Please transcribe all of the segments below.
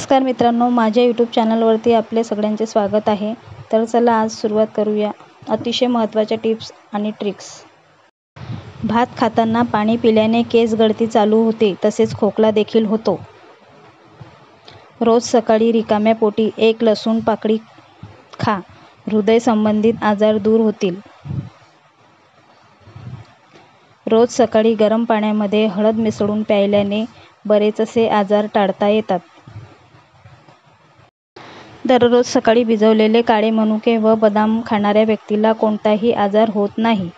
नमस्कार मित्रांनो, माझ्या यूट्यूब चॅनलवरती आपले सगळ्यांचे स्वागत आहे. तर चला आज सुरुवात करूया अतिशय महत्त्वाच्या टिप्स आणि ट्रिक्स. भात खाताना पाणी पिल्याने केस गळती चालू होते, तसेच खोकला देखील होतो. रोज सकाळी रिकाम्या पोटी एक लसूण पाकळी खा, हृदय संबंधित आजार दूर होतील. रोज सकाळी गरम पाण्यामध्ये हळद मिसळून प्यायल्याने बरेचसे आजार टाळता येतात. दररोज सकाळी भिजवलेले काळे मनुके व बदाम खाणाऱ्या व्यक्तीला कोणताही आजार होत नाही.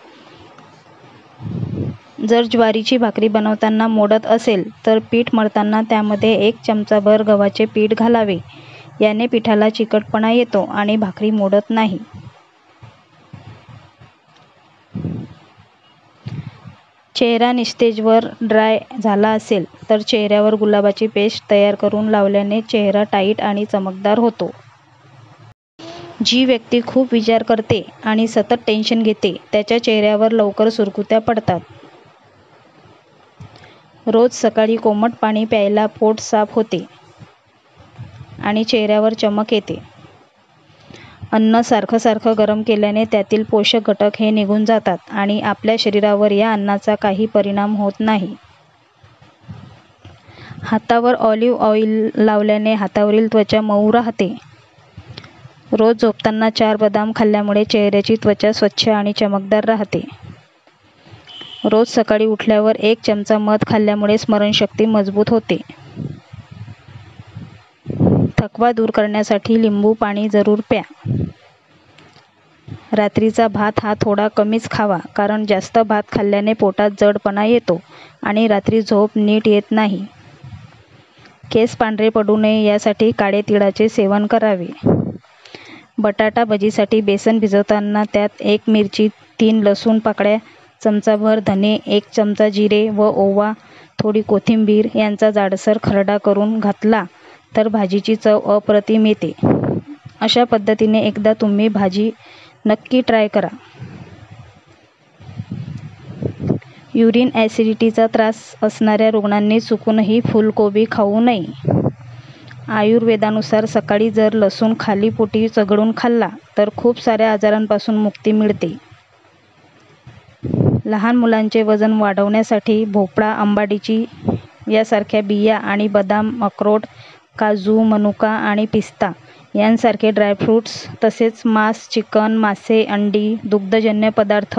जर ज्वारीची भाकरी बनवताना मोडत असेल तर पीठ मळताना त्यामध्ये 1 चमचाभर गव्हाचे पीठ घालावे. याने पिठाला चिकटपणा येतो आणि भाकरी मोडत नाही. चेहरा निस्तेजवर ड्राय झाला असेल तर चेहऱ्यावर गुलाबाची पेस्ट तयार करून लावल्याने चेहरा टाईट आणि चमकदार होतो. जी व्यक्ती खूप विचार करते आणि सतत टेन्शन घेते, त्याच्या चेहऱ्यावर लवकर सुरकुत्या पडतात. रोज सकाळी कोमट पाणी प्यायला पोट साफ होते आणि चेहऱ्यावर चमक येते. अन्न सारखं गरम केल्याने त्यातील पोषक घटक हे निघून जातात आणि आपल्या शरीरावर या अन्नाचा काही परिणाम होत नाही. हातावर ऑलिव्ह ऑइल लावल्याने हातावरील त्वचा मऊ राहते. रोज झोपताना 4 बदाम खाल्ल्यामुळे चेहऱ्याची त्वचा स्वच्छ आणि चमकदार राहते. रोज सकाळी उठल्यावर 1 चमचा मध खाल्ल्यामुळे स्मरणशक्ती मजबूत होते. थकवा दूर करण्यासाठी लिंबू पाणी जरूर प्या. रात्रीचा भात हा थोडा कमीच खावा, कारण जास्त भात खाल्ल्याने पोटात जडपणा येतो आणि रात्री झोप नीट येत नाही. केस पांढरे पडू नये यासाठी काळे तिळाचे सेवन करावे. बटाटा भजीसाठी बेसन भिजवताना त्यात 1 मिरची, 3 लसूण पाकळ्या, चमचाभर धने, 1 चमचा जिरे व ओवा, थोडी कोथिंबीर यांचा जाडसर खरडा करून घातला तर भाजीची चव अप्रतिम येते. अशा पद्धतीने एकदा तुम्ही भाजी नक्की ट्राय करा. युरिन ॲसिडिटीचा त्रास असणाऱ्या रुग्णांनी चुकूनही फुलकोबी खाऊ नये. आयुर्वेदानुसार सकाळी जर लसूण खाली पोटी चघळून खाल्ला तर खूप साऱ्या आजारांपासून मुक्ती मिळते. लहान मुलांचे वजन वाढवण्यासाठी भोपळा, अंबाडीची यासारख्या बिया आणि बदाम, अक्रोड, काजू, मनुका आणि पिस्ता यांसारखे ड्रायफ्रूट्स, तसेच मांस, चिकन, मासे, अंडी, दुग्धजन्य पदार्थ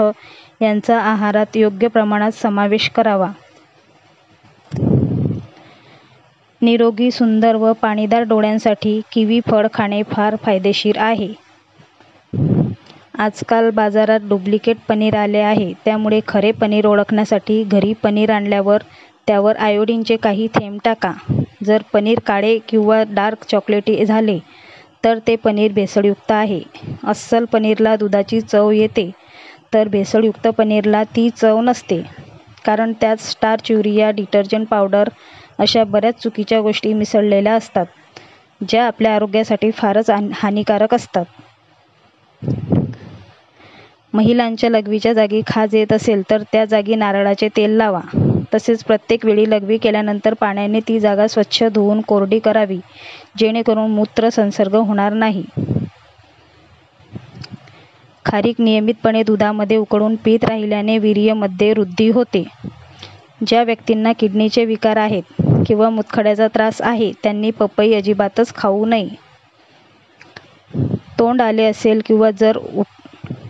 यांचा आहारात योग्य प्रमाणात समावेश करावा. निरोगी, सुंदर व पाणीदार डोळ्यांसाठी किवी फळ खाणे फार फायदेशीर आहे. आजकाल बाजारात डुप्लिकेट पनीर आले आहे, त्यामुळे खरे पनीर ओळखण्यासाठी घरी पनीर आणल्यावर त्यावर आयोडीनचे काही थेंब टाका. जर पनीर काळे किंवा डार्क चॉकलेटी झाले तर ते पनीर भेसळयुक्त आहे. अस्सल पनीरला दुधाची चव येते तर भेसळयुक्त पनीरला ती चव नसते, कारण त्यात स्टार्च, युरिया, डिटर्जंट पावडर अशा बऱ्याच चुकीच्या गोष्टी मिसळलेल्या असतात, ज्या आपल्या आरोग्यासाठी फारच हानिकारक असतात. महिलांच्या लघवीच्या जागी खाज येत असेल तर त्या जागी नारळाचे तेल लावा. तसेच प्रत्येक वेळी लघवी केल्यानंतर पाण्याने ती जागा स्वच्छ धुवून कोरडी करावी, जेणेकरून मूत्र संसर्ग होणार नाही. खारीक नियमितपणे दुधामध्ये उकळून पीत राहिल्याने वीर्यामध्ये वृद्धी होते. ज्या व्यक्तींना किडनीचे विकार आहेत किंवा मूतखड्याचा त्रास आहे त्यांनी पपई अजिबातच खाऊ नये. तोंड आले असेल किंवा जर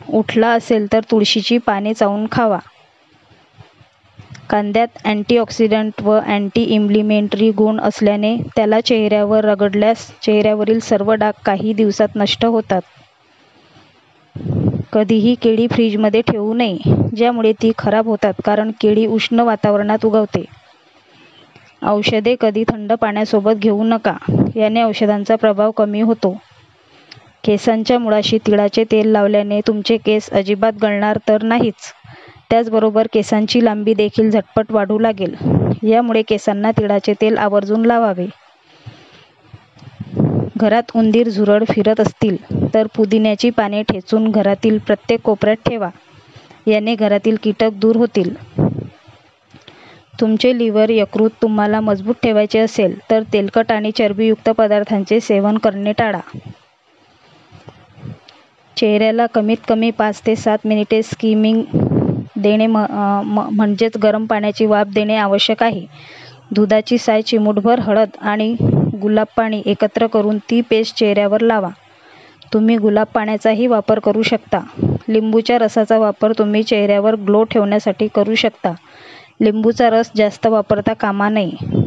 उठला असेल तर तुळशीची पाने चावून खावा. कांद्यात अँटीऑक्सिडंट व अँटी इन्फ्लेमेटरी गुण असल्याने त्याला चेहऱ्यावर रगडल्यास चेहऱ्यावरील सर्व डाग काही दिवसात नष्ट होतात. कधीही केळी फ्रीजमध्ये ठेवू नये, ज्यामुळे ती खराब होतात, कारण केळी उष्ण वातावरणात उगवते. औषधे कधी थंड पाण्यासोबत घेऊ नका, याने औषधांचा प्रभाव कमी होतो. केसांच्या मुळाशी तिळाचे तेल लावल्याने तुमचे केस अजिबात गळणार तर नाहीच, त्याचबरोबर केसांची लांबी देखील झटपट वाढू लागेल. यामुळे केसांना तिळाचे तेल आवर्जून लावावे. घरात उंदीर, झुरळ फिरत असतील तर पुदिन्याची पाने ठेचून घरातील प्रत्येक कोपऱ्यात ठेवा. याने घरातील कीटक दूर होतील. तुमचे लिव्हर यकृत तुम्हाला मजबूत ठेवायचे असेल तर तेलकट आणि चरबीयुक्त पदार्थांचे सेवन करणे टाळा. चेहऱ्याला कमीत कमी 5 ते 7 मिनिटे स्किमिंग देणे म्हणजेच गरम पाण्याची वाफ देणे आवश्यक आहे. दुधाची साय, चिमूटभर हळद आणि गुलाब पाणी एकत्र करून ती पेस्ट चेहऱ्यावर लावा. तुम्ही गुलाब पाण्याचाही वापर करू शकता. लिंबूच्या रसाचा वापर तुम्ही चेहऱ्यावर ग्लो ठेवण्यासाठी करू शकता. लिंबूचा रस जास्त वापरता कामा नये.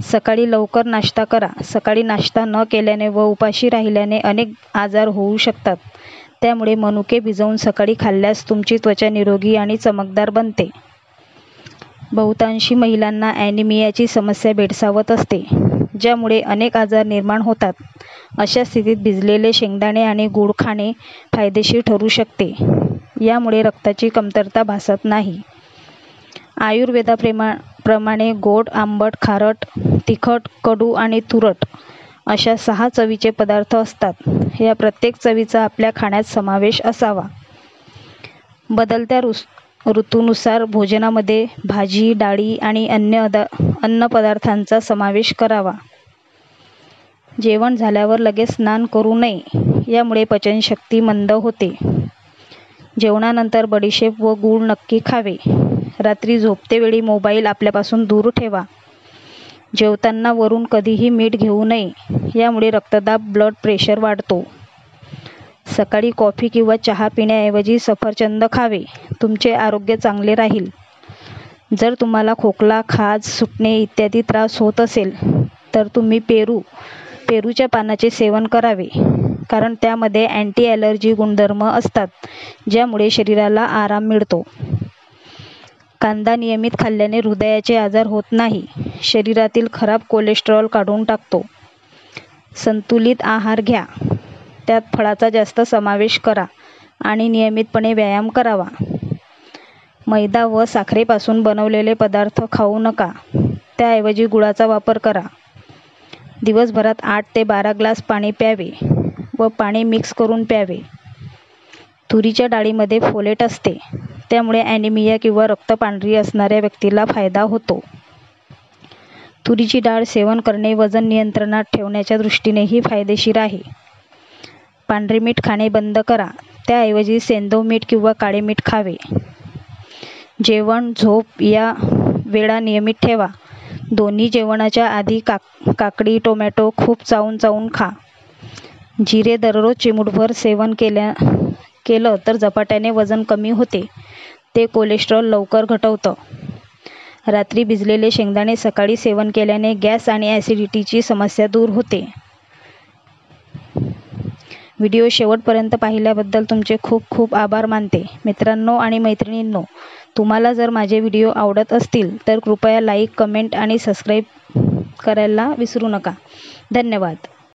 सकाळी लवकर नाश्ता करा. सकाळी नाश्ता न केल्याने व उपाशी राहिल्याने अनेक आजार होऊ शकतात. त्यामुळे मनुके भिजवून सकाळी खाल्ल्यास तुमची त्वचा निरोगी आणि चमकदार बनते. बहुतांशी महिलांना ॲनिमियाची समस्या भेडसावत असते, ज्यामुळे अनेक आजार निर्माण होतात. अशा स्थितीत भिजलेले शेंगदाणे आणि गूळ खाणे फायदेशीर ठरू शकते. यामुळे रक्ताची कमतरता भासत नाही. आयुर्वेदाप्रमाणे गोड, आंबट, खारट, तिखट, कडू आणि तुरट अशा 6 चवीचे पदार्थ असतात. या प्रत्येक चवीचा आपल्या खाण्यात समावेश असावा. बदलत्या ऋतूनुसार भोजनामध्ये भाजी, डाळी आणि अन्न पदार्थांचा समावेश करावा. जेवण झाल्यावर लगेच स्नान करू नये. यामुळे पचनशक्ती मंद होते. जेवणानंतर बडीशेप व गूळ नक्की खावे. रात्री झोपतेवेळी मोबाईल आपल्यापासून दूर ठेवा. जेवताना वरून कधीही मीठ घेऊ नये. यामुळे रक्तदाब, ब्लड प्रेशर वाढतो. सकाळी कॉफी किंवा चहा पिण्याऐवजी सफरचंद खावे. तुमचे आरोग्य चांगले राहील. जर तुम्हाला खोकला, खाज सुटणे इत्यादी त्रास होत असेल तर तुम्ही पेरूच्या पानाचे सेवन करावे, कारण त्यामध्ये अँटी ॲलर्जी गुणधर्म असतात, ज्यामुळे शरीराला आराम मिळतो. कांदा नियमित खाल्ल्याने हृदयाचे आजार होत नाही. शरीरातील खराब कोलेस्टेरॉल काढून टाकतो. संतुलित आहार घ्या. त्यात फळाचा जास्त समावेश करा आणि नियमितपणे व्यायाम करावा. मैदा व साखरेपासून बनवलेले पदार्थ खाऊ नका. त्याऐवजी गुळाचा वापर करा. दिवसभरात 8 ते 12 ग्लास पाणी प्यावे व पाणी मिक्स करून प्यावे. तुरीच्या डाळीमध्ये फोलेट असते, त्यामुळे ॲनिमिया किंवा रक्त पांढरी असणाऱ्या व्यक्तीला फायदा होतो. तुरीची डाळ सेवन करणे वजन नियंत्रणात ठेवण्याच्या दृष्टीनेही फायदेशीर आहे. पांढरे मीठ खाणे बंद करा. त्याऐवजी सेंधव मीठ किंवा काळे मीठ खावे. जेवण, झोप या वेळा नियमित ठेवा. दोन्ही जेवणाच्या आधी काकडी, टोमॅटो खूप चावून खा. जिरे दररोज चिमूटभर सेवन केलं तर झपाट्याने वजन कमी होते. ते कोलेस्टेरॉल लवकर घटवतं. रात्री भिजलेले शेंगदाणे सकाळी सेवन केल्याने गॅस आणि ॲसिडिटीची समस्या दूर होते. व्हिडिओ शेवटपर्यंत पाहिल्याबद्दल तुमचे खूप खूप आभार मानते. मित्रांनो आणि मैत्रिणींनो, तुम्हाला जर माझे व्हिडिओ आवडत असतील तर कृपया लाईक, कमेंट आणि सबस्क्राईब करायला विसरू नका. धन्यवाद.